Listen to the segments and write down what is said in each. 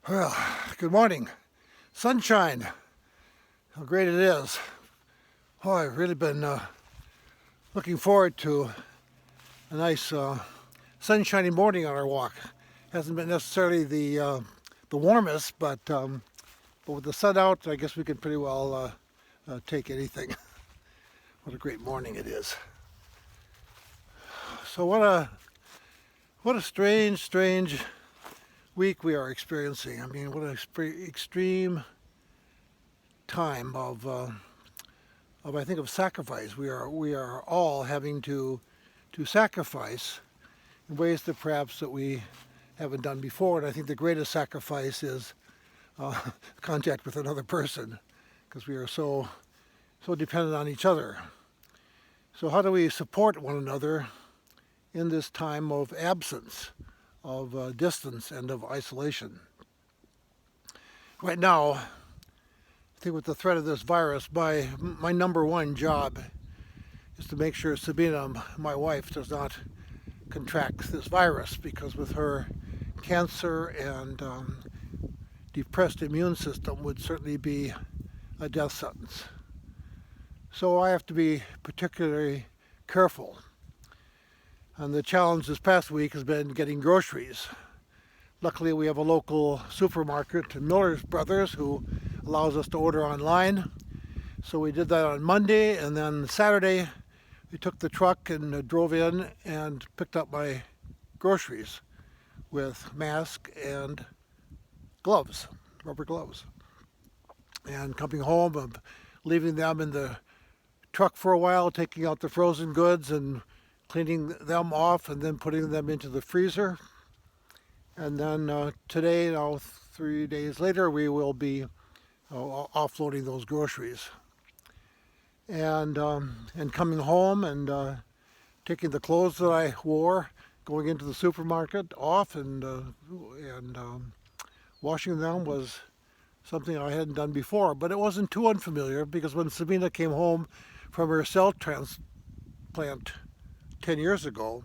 Well, good morning. Sunshine. How great it is. Oh, I've really been looking forward to a nice sunshiny morning on our walk. Hasn't been necessarily the warmest, but with the sun out, I guess we can pretty well take anything. What a great morning it is. So what a strange week we are experiencing. I mean, what an extreme time of I think of sacrifice. We are all having to sacrifice in ways that perhaps that we haven't done before. And I think the greatest sacrifice is contact with another person, because we are so dependent on each other. So how do we support one another in this time of absence, of distance, and of isolation? Right now, I think with the threat of this virus, my number one job is to make sure Sabina, my wife, does not contract this virus, because with her cancer and depressed immune system would certainly be a death sentence. So I have to be particularly careful. And the challenge this past week has been getting groceries. Luckily, we have a local supermarket, Miller's Brothers, who allows us to order online. So we did that on Monday, and then Saturday we took the truck and drove in and picked up my groceries with mask and gloves, rubber gloves. And coming home, I'm leaving them in the truck for a while, taking out the frozen goods and cleaning them off, and then putting them into the freezer. And then today, now 3 days later, we will be offloading those groceries. And coming home and taking the clothes that I wore, going into the supermarket off, and washing them was something I hadn't done before. But it wasn't too unfamiliar, because when Sabina came home from her cell transplant 10 years ago,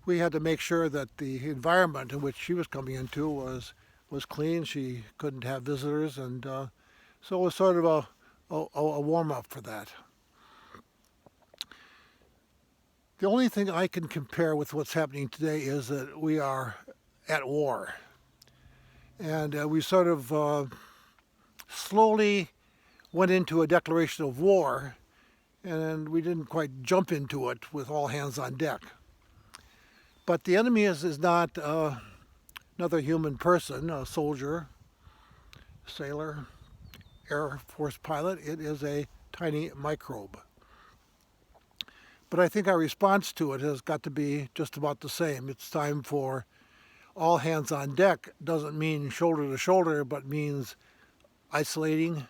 we had to make sure that the environment in which she was coming into was clean. She couldn't have visitors, and so it was sort of a warm-up for that. The only thing I can compare with what's happening today is that we are at war. And we sort of slowly went into a declaration of war, and we didn't quite jump into it with all hands on deck. But the enemy is not another human person, a soldier, sailor, Air Force pilot. It is a tiny microbe. But I think our response to it has got to be just about the same. It's time for all hands on deck. Doesn't mean shoulder to shoulder, but means isolating,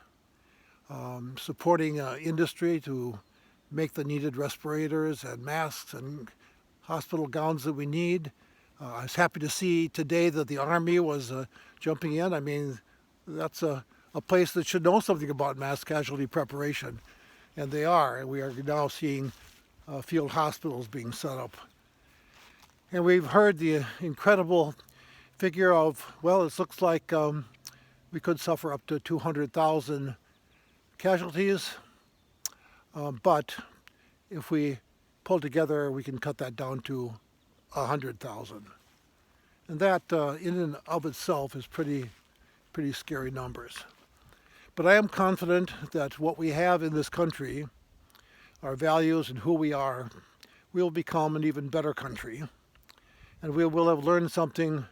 supporting industry to make the needed respirators and masks and hospital gowns that we need. I was happy to see today that the Army was jumping in. I mean, that's a place that should know something about mass casualty preparation, and they are. And we are now seeing field hospitals being set up. And we've heard the incredible figure of, well, it looks like we could suffer up to 200,000 casualties, but if we pull together, we can cut that down to 100,000. And that in and of itself is pretty scary numbers. But I am confident that what we have in this country, our values and who we are, we will become an even better country. And we will have learned something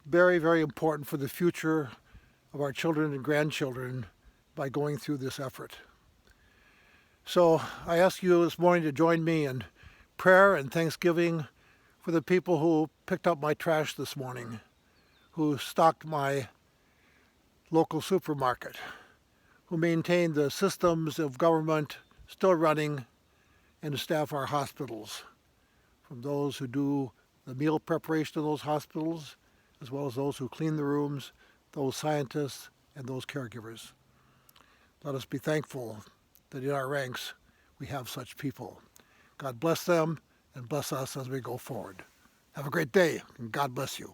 very important for the future of our children and grandchildren by going through this effort. So I ask you this morning to join me in prayer and thanksgiving for the people who picked up my trash this morning, who stocked my local supermarket, who maintained the systems of government still running, and to staff our hospitals, from those who do the meal preparation of those hospitals, as well as those who clean the rooms, those scientists, and those caregivers. Let us be thankful that in our ranks we have such people. God bless them and bless us as we go forward. Have a great day, and God bless you.